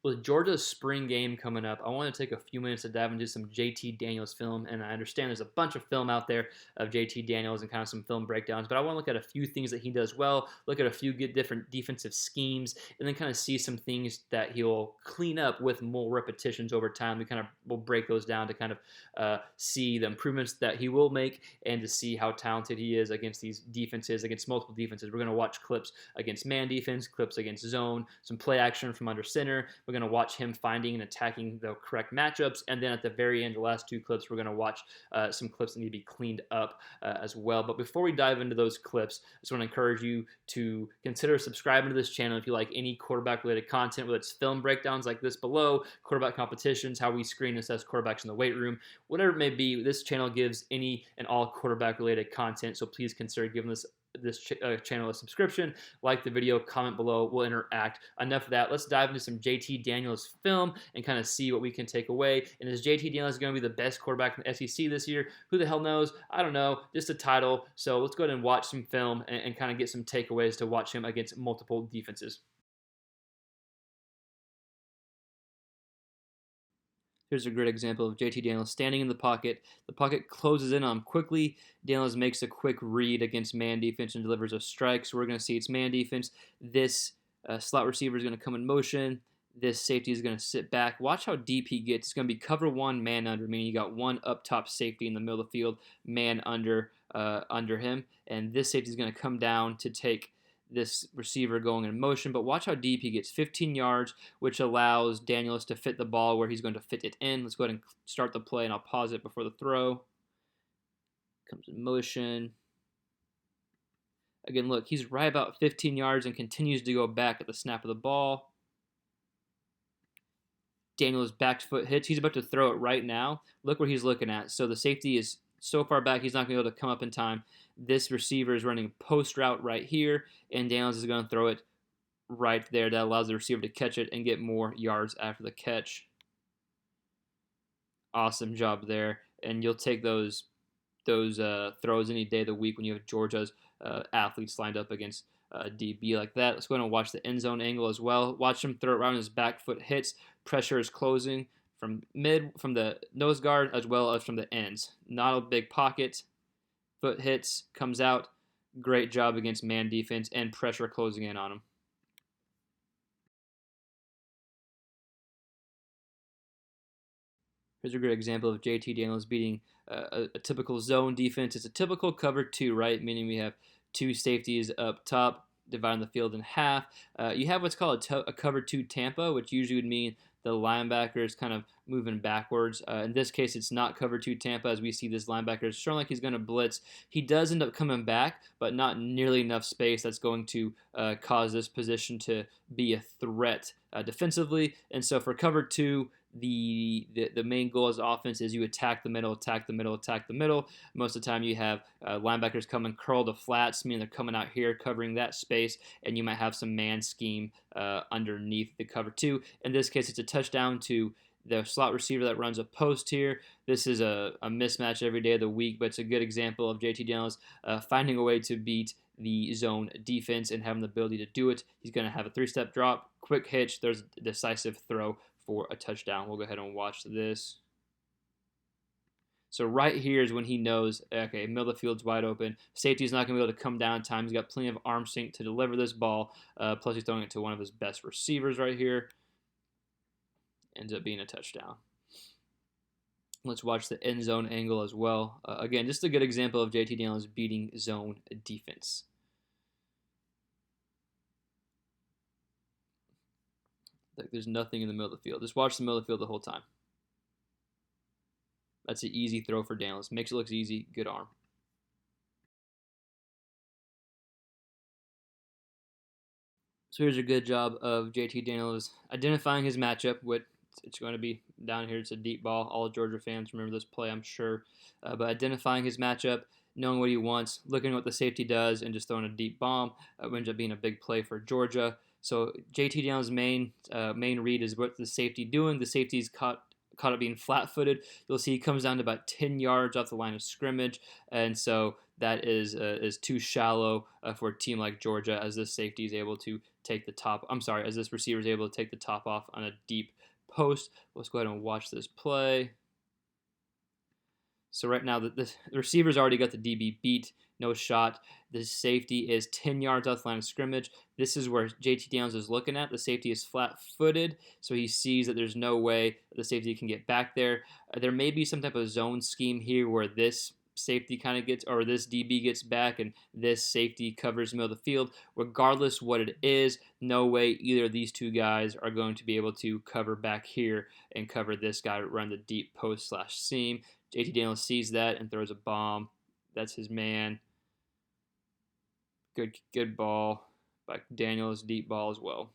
With Georgia's spring game coming up, I want to take a few minutes to dive into some JT Daniels film. And I understand there's a bunch of film out there of JT Daniels and kind of some film breakdowns, but I want to look at a few things that he does well, look at a few good different defensive schemes, and then kind of see some things that he'll clean up with more repetitions over time. We kind of will break those down to kind of see the improvements that he will make and to see how talented he is against these defenses, against multiple defenses. We're going to watch clips against man defense, clips against zone, some play action from under center. We're going to watch him finding and attacking the correct matchups. And then at the very end, the last two clips, we're going to watch some clips that need to be cleaned up as well. But before we dive into those clips, I just want to encourage you to consider subscribing to this channel if you like any quarterback-related content, whether it's film breakdowns like this below, quarterback competitions, how we screen and assess quarterbacks in the weight room, whatever it may be. This channel gives any and all quarterback-related content, so please consider giving this channel a subscription, like the video, comment below, we'll interact. Enough of that, let's dive into some JT Daniels film and kind of see what we can take away. And is JT Daniels going to be the best quarterback in the SEC this year? Who the hell knows? I don't know, just a title. So let's go ahead and watch some film and kind of get some takeaways to watch him against multiple defenses. Here's a great example of JT Daniels standing in the pocket. The pocket closes in on him quickly. Daniels makes a quick read against man defense and delivers a strike. So we're going to see it's man defense. This slot receiver is going to come in motion. This safety is going to sit back. Watch how deep he gets. It's going to be cover one, man under, meaning you got one up top safety in the middle of the field, man under him. And this safety is going to come down to take this receiver going in motion, but watch how deep he gets, 15 yards, which allows Daniels to fit the ball where he's going to fit it in. Let's go ahead and start the play, and I'll pause it before the throw. Comes in motion. Again, look, he's right about 15 yards and continues to go back at the snap of the ball. Daniels' back foot hits. He's about to throw it right now. Look where he's looking at. So the safety is so far back, he's not going to be able to come up in time. This receiver is running a post route right here, and Daniels is going to throw it right there. That allows the receiver to catch it and get more yards after the catch. Awesome job there. And you'll take those throws any day of the week when you have Georgia's athletes lined up against DB like that. Let's go ahead and watch the end zone angle as well. Watch him throw it right when his back foot hits. Pressure is closing from the nose guard as well as from the ends. Not a big pocket. Foot hits, comes out. Great job against man defense and pressure closing in on him. Here's a great example of JT Daniels beating a typical zone defense. It's a typical cover two, right? Meaning we have two safeties up top, dividing the field in half. You have what's called a cover two Tampa, which usually would mean the linebacker is kind of moving backwards. In this case, it's not cover two Tampa, as we see this linebacker is showing like he's going to blitz. He does end up coming back, but not nearly enough space that's going to cause this position to be a threat defensively. And so for cover two, the main goal as offense is you attack the middle, attack the middle, attack the middle. Most of the time you have linebackers coming curl to flats, meaning they're coming out here covering that space, and you might have some man scheme underneath the cover two. In this case, it's a touchdown to the slot receiver that runs a post here. This is a mismatch every day of the week, but it's a good example of JT Daniels finding a way to beat the zone defense and having the ability to do it. He's going to have a three-step drop, quick hitch, there's a decisive throw for a touchdown. We'll go ahead and watch this. So right here is when he knows, okay, middle of the field's wide open. Safety's not going to be able to come down in time. He's got plenty of arm strength to deliver this ball. Plus he's throwing it to one of his best receivers right here. Ends up being a touchdown. Let's watch the end zone angle as well. Again, just a good example of JT Daniels beating zone defense. Like there's nothing in the middle of the field. Just watch the middle of the field the whole time. That's an easy throw for Daniels. Makes it look easy. Good arm. So here's a good job of JT Daniels identifying his matchup. It's going to be down here. It's a deep ball. All Georgia fans remember this play, I'm sure. But identifying his matchup, knowing what he wants, looking at what the safety does, and just throwing a deep bomb ends up being a big play for Georgia. So JT Daniels' main read is what the safety doing. The safety's caught it being flat-footed. You'll see he comes down to about 10 yards off the line of scrimmage, and so that is too shallow for a team like Georgia, as this safety is able to take the top. I'm sorry, as this receiver is able to take the top off on a deep post. Let's go ahead and watch this play. So right now, the receiver's already got the DB beat, no shot. The safety is 10 yards off the line of scrimmage. This is where JT Daniels is looking at. The safety is flat-footed, so he sees that there's no way the safety can get back there. There may be some type of zone scheme here where this safety kind of gets, or this DB gets back, and this safety covers the middle of the field. Regardless what it is, no way either of these two guys are going to be able to cover back here and cover this guy, run the deep post/seam. JT Daniels sees that and throws a bomb. That's his man. Good ball by Daniels, deep ball as well.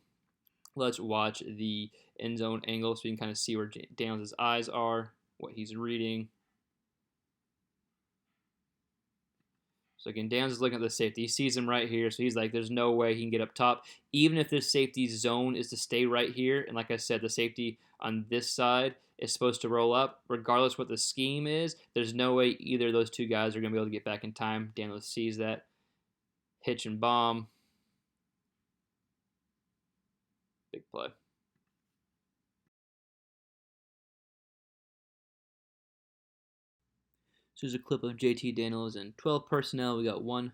Let's watch the end zone angle so we can kind of see where Daniels' eyes are, what he's reading. So again, Daniels is looking at the safety. He sees him right here, so he's like, there's no way he can get up top. Even if this safety's zone is to stay right here, and like I said, the safety on this side is supposed to roll up, regardless what the scheme is, there's no way either of those two guys are going to be able to get back in time. Daniels sees that. Hitch and bomb. Big play. So here's a clip of JT Daniels and 12 personnel. We got one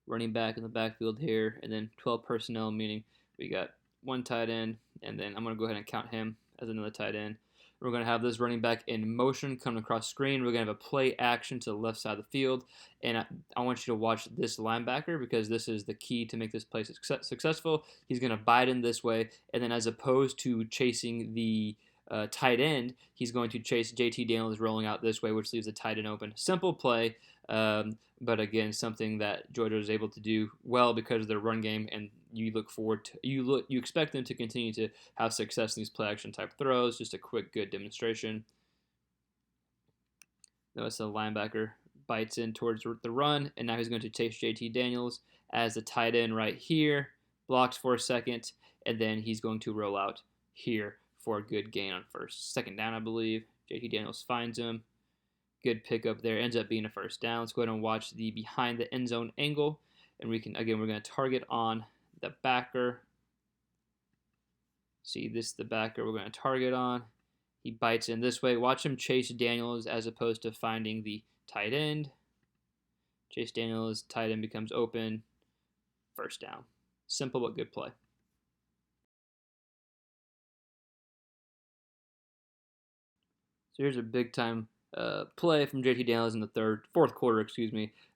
running back in the backfield here, and then 12 personnel, meaning we got one tight end, and then I'm going to go ahead and count him as another tight end. We're going to have this running back in motion coming across screen. We're going to have a play action to the left side of the field, and I want you to watch this linebacker because this is the key to make this play successful. He's going to bite in this way, and then as opposed to chasing the tight end, he's going to chase JT Daniels rolling out this way, which leaves the tight end open. Simple play, but again, something that Georgia is able to do well because of their run game, and you look forward to you expect them to continue to have success in these play action type throws. Just a quick, good demonstration. Notice the linebacker bites in towards the run, and now he's going to chase JT Daniels as the tight end right here, blocks for a second, and then he's going to roll out here for a good gain on second down, I believe. JT Daniels finds him. Good pickup there. Ends up being a first down. Let's go ahead and watch the behind the end zone angle. And we're going to target on the backer. See, this is the backer we're going to target on. He bites in this way. Watch him chase Daniels as opposed to finding the tight end. Chase Daniels, tight end becomes open. First down. Simple but good play. So here's a big time play from JT Daniels in the fourth quarter.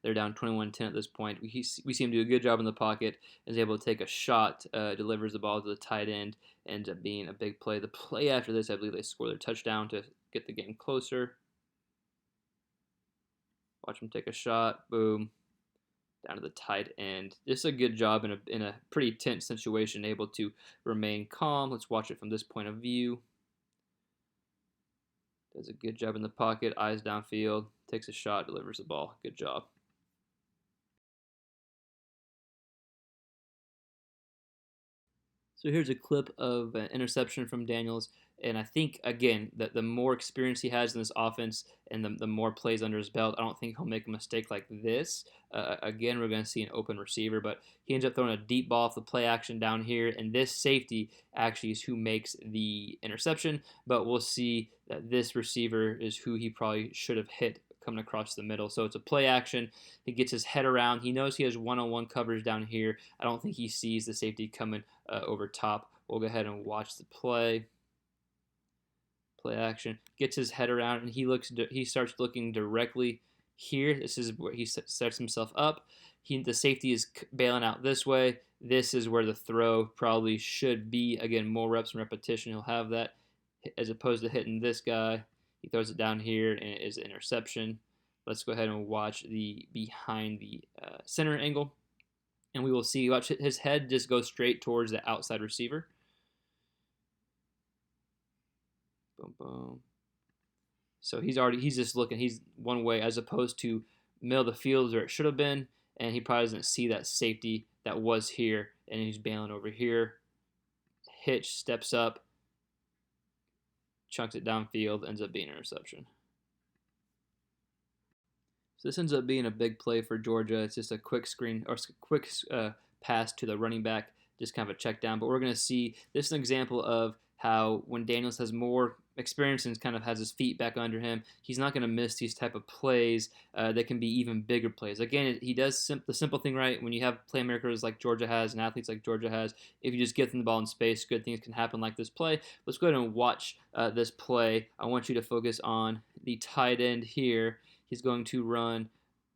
They're down 21-10 at this point. We see him do a good job in the pocket. Is able to take a shot, delivers the ball to the tight end, ends up being a big play. The play after this, I believe they score their touchdown to get the game closer. Watch him take a shot. Boom. Down to the tight end. This is a good job in a pretty tense situation, able to remain calm. Let's watch it from this point of view. Does a good job in the pocket, eyes downfield, takes a shot, delivers the ball. Good job. So here's a clip of an interception from Daniels. And I think, again, that the more experience he has in this offense and the more plays under his belt, I don't think he'll make a mistake like this. Again, we're going to see an open receiver, but he ends up throwing a deep ball off the play action down here, and this safety actually is who makes the interception, but we'll see that this receiver is who he probably should have hit coming across the middle. So it's a play action. He gets his head around. He knows he has one-on-one coverage down here. I don't think he sees the safety coming over top. We'll go ahead and watch the play. Play action, gets his head around, and he starts looking directly here. This is where he sets himself up. The safety is bailing out this way. This is where the throw probably should be. Again, more reps and repetition, he'll have that, as opposed to hitting this guy. He throws it down here, and it is an interception. Let's go ahead and watch the behind the center angle, and we will see. Watch his head just go straight towards the outside receiver. Boom, boom. So he's just looking. He's one way as opposed to middle of the field where it should have been, and he probably doesn't see that safety that was here, and he's bailing over here. Hitch steps up, chunks it downfield, ends up being an interception. So this ends up being a big play for Georgia. It's just a quick screen or quick pass to the running back, just kind of a check down. But we're going to see this is an example of how when Daniels has more experience and kind of has his feet back under him, he's not going to miss these type of plays that can be even bigger plays. Again, he does the simple thing right. When you have playmakers like Georgia has and athletes like Georgia has, if you just get them the ball in space, good things can happen like this play. Let's go ahead and watch this play. I want you to focus on the tight end here. He's going to run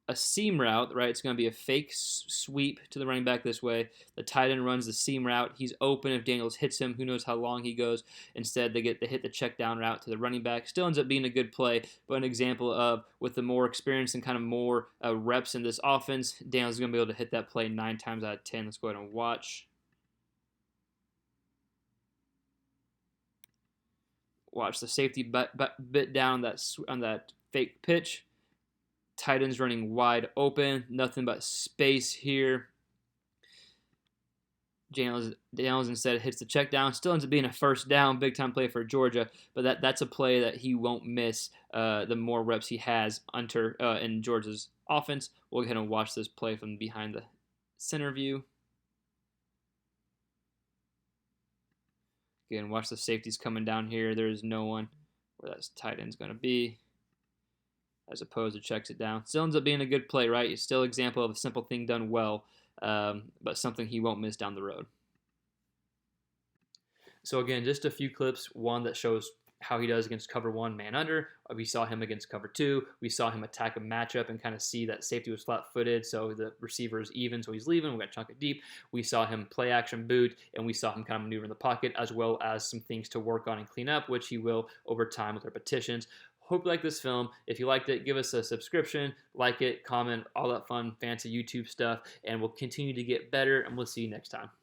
a seam route, right? It's going to be a fake sweep to the running back this way. The tight end runs the seam route. He's open. If Daniels hits him, who knows how long he goes. Instead, they hit the check down route to the running back. Still ends up being a good play, but an example of with the more experience and kind of more reps in this offense, Daniels is going to be able to hit that play 9 times out of 10. Let's go ahead and watch. Watch the safety bit down on that fake pitch. Tight end's running wide open. Nothing but space here. Daniels instead hits the check down. Still ends up being a first down. Big time play for Georgia. But that's a play that he won't miss the more reps he has in Georgia's offense. We'll go ahead and watch this play from behind the center view. Again, watch the safeties coming down here. There's no one where that tight end's going to be. As opposed to checks it down. Still ends up being a good play, right? It's still an example of a simple thing done well, but something he won't miss down the road. So again, just a few clips. One that shows how he does against cover 1 man under. We saw him against cover 2. We saw him attack a matchup and kind of see that safety was flat-footed, so the receiver is even, so he's leaving. We're going to chunk it deep. We saw him play action boot, and we saw him kind of maneuver in the pocket, as well as some things to work on and clean up, which he will over time with repetitions. Hope you like this film. If you liked it, give us a subscription, like it, comment, all that fun, fancy YouTube stuff, and we'll continue to get better, and we'll see you next time.